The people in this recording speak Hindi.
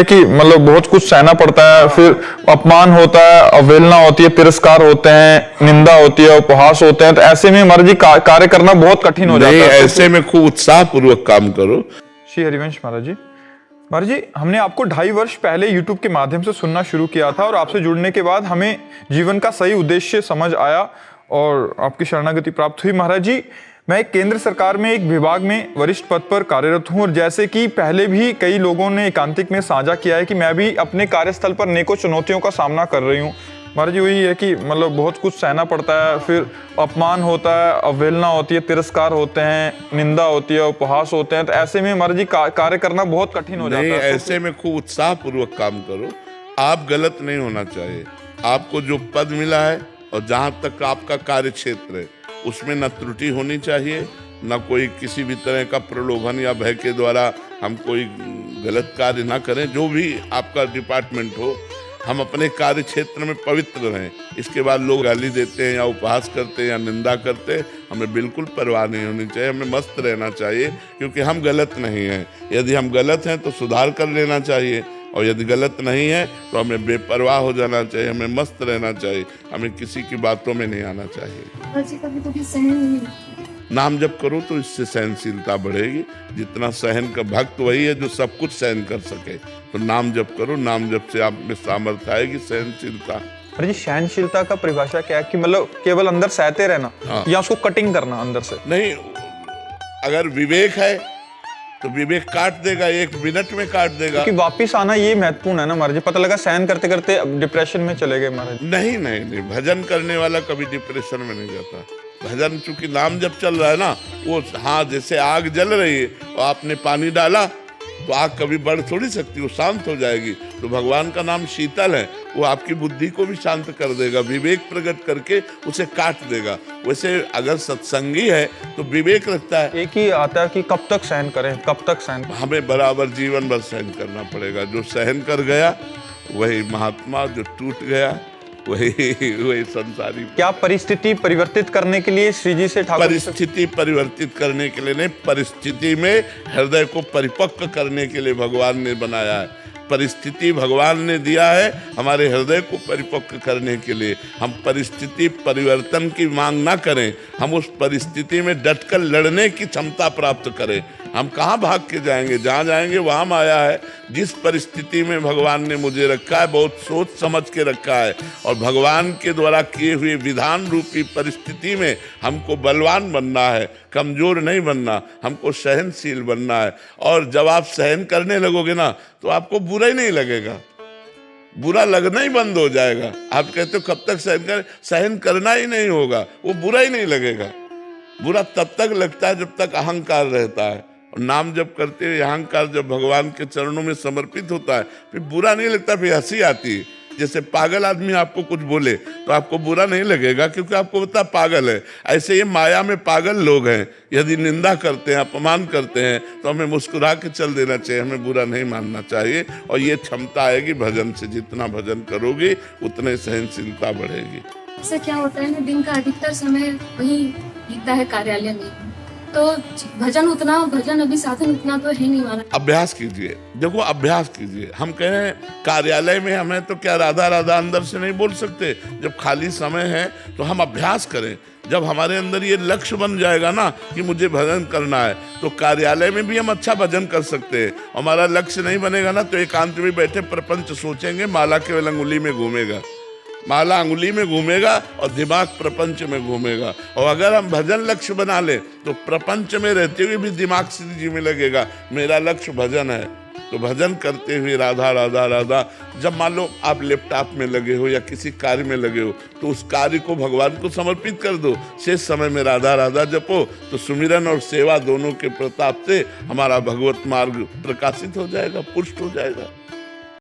है कि मतलब बहुत कुछ सहना पड़ता है, फिर अपमान होता है, अवहेलना होती है, तिरस्कार होते हैं, निंदा होती है, उपहास होते हैं, तो ऐसे में महाराज जी कार्य करना बहुत कठिन हो जाता है। ऐसे में खूब उत्साह पूर्वक काम करो। श्री हरिवंश महाराज जी, हमने आपको 2.5 वर्ष पहले YouTube के माध्यम से सुनना शुरू किया था और आपसे जुड़ने के बाद हमें जीवन का सही उद्देश्य समझ आया और आपकी शरणागति प्राप्त हुई। महाराज जी, मैं एक केंद्र सरकार में एक विभाग में वरिष्ठ पद पर कार्यरत हूँ और जैसे कि पहले भी कई लोगों ने एकांतिक में साझा किया है कि मैं भी अपने कार्यस्थल पर अनेकों चुनौतियों का सामना कर रही हूँ। महाराज जी, वही है कि मतलब बहुत कुछ सहना पड़ता है, फिर अपमान होता है, अवहेलना होती है, तिरस्कार होते हैं, निंदा होती है, उपहास होते हैं, तो ऐसे में महाराज जी कार्य करना बहुत कठिन हो जाता है। ऐसे में खूब उत्साह पूर्वक काम करो। आप गलत नहीं होना चाहिए। आपको जो पद मिला है और जहां तक आपका कार्य क्षेत्र है उसमें न त्रुटि होनी चाहिए, न कोई किसी भी तरह का प्रलोभन या भय के द्वारा हम कोई गलत कार्य ना करें। जो भी आपका डिपार्टमेंट हो, हम अपने कार्य क्षेत्र में पवित्र रहें। इसके बाद लोग गाली देते हैं या उपहास करते हैं या निंदा करते हैं, हमें बिल्कुल परवाह नहीं होनी चाहिए। हमें मस्त रहना चाहिए क्योंकि हम गलत नहीं हैं। यदि हम गलत हैं तो सुधार कर लेना चाहिए और यदि गलत नहीं है तो हमें बेपरवाह हो जाना चाहिए, हमें मस्त रहना चाहिए, हमें किसी की बातों में नहीं आना चाहिए। नाम जप करो तो इससे सहनशीलता बढ़ेगी। जितना सहन का भक्त वही है जो सब कुछ सहन कर सके। तो नाम जप करो, नाम जप से आप में सामर्थ्य आएगी, सहनशीलता। अरे जी, सहनशीलता का परिभाषा क्या है कि मतलब केवल अंदर सहते रहना या उसको कटिंग करना अंदर से? नहीं, अगर विवेक है तो विवेक काट देगा, 1 मिनट में काट देगा। कि वापिस आना ये महत्वपूर्ण है ना महाराज जी। पता लगा सहन करते करते डिप्रेशन में चले गए महाराज। नहीं, भजन करने वाला कभी डिप्रेशन में नहीं जाता। भजन चूंकि नाम जब चल रहा है ना, वो हाँ जैसे आग जल रही है और आपने पानी डाला तो आग कभी बढ़ थोड़ी सकती, वो शांत हो जाएगी। तो भगवान का नाम शीतल है, वो आपकी बुद्धि को भी शांत कर देगा, विवेक प्रकट करके उसे काट देगा। वैसे अगर सत्संगी है तो विवेक रखता है। एक ही आता है कि कब तक सहन करें, कब तक सहन? हमें बराबर जीवन भर सहन करना पड़ेगा। जो सहन कर गया वही महात्मा, जो टूट गया वही संसारी। क्या परिस्थिति परिवर्तित करने के लिए श्री जी से ठाकुर? परिस्थिति परिवर्तित करने के लिए नहीं, परिस्थिति में हृदय को परिपक्व करने के लिए भगवान ने बनाया है। परिस्थिति भगवान ने दिया है हमारे हृदय को परिपक्व करने के लिए। हम परिस्थिति परिवर्तन की मांग ना करें, हम उस परिस्थिति में डटकर लड़ने की क्षमता प्राप्त करें। हम कहाँ भाग के जाएंगे, जहाँ जाएंगे वहाँ माया है। जिस परिस्थिति में भगवान ने मुझे रखा है, बहुत सोच समझ के रखा है और भगवान के द्वारा किए हुए विधान रूपी परिस्थिति में हमको बलवान बनना है, कमजोर नहीं बनना, हमको सहनशील बनना है। और जब आप सहन करने लगोगे ना तो आपको बुरा ही नहीं लगेगा, बुरा लगना ही बंद हो जाएगा। आप कहते हो कब तक सहन करना ही नहीं होगा, वो बुरा ही नहीं लगेगा। बुरा तब तक लगता है जब तक अहंकार रहता है। और नाम जब करते हुए अहंकार जब भगवान के चरणों में समर्पित होता है फिर बुरा नहीं लगता, फिर हंसी आती है। जैसे पागल आदमी आपको कुछ बोले तो आपको बुरा नहीं लगेगा क्योंकि आपको पता पागल है। ऐसे ये माया में पागल लोग हैं, यदि निंदा करते हैं, अपमान करते हैं तो हमें मुस्कुरा के चल देना चाहिए, हमें बुरा नहीं मानना चाहिए। और ये क्षमता आएगी भजन से। जितना भजन करोगे उतने सहनशीलता बढ़ेगी। इससे क्या होता है ना, दिन का अधिकतर समय वही बीतता है कार्यालय में, तो भजन अभी साधन उतना तो है नहीं वाला। अभ्यास कीजिए, देखो अभ्यास कीजिए। हम कह रहे हैं कार्यालय में हमें तो क्या राधा राधा अंदर से नहीं बोल सकते। जब खाली समय है तो हम अभ्यास करें। जब हमारे अंदर ये लक्ष्य बन जाएगा ना कि मुझे भजन करना है तो कार्यालय में भी हम अच्छा भजन कर सकते हैं। हमारा लक्ष्य नहीं बनेगा ना तो एकांत में बैठे प्रपंच सोचेंगे, माला केवल अंगुली में घूमेगा, माला अंगुली में घूमेगा और दिमाग प्रपंच में घूमेगा। और अगर हम भजन लक्ष्य बना ले तो प्रपंच में रहते हुए भी दिमाग श्री जी में लगेगा, मेरा लक्ष्य भजन है। तो भजन करते हुए राधा राधा राधा, जब मान लो आप लैपटॉप में लगे हो या किसी कार्य में लगे हो तो उस कार्य को भगवान को समर्पित कर दो। शेष समय में राधा राधा जपो तो सुमिरन और सेवा दोनों के प्रताप से हमारा भगवत मार्ग प्रकाशित हो जाएगा, पुष्ट हो जाएगा।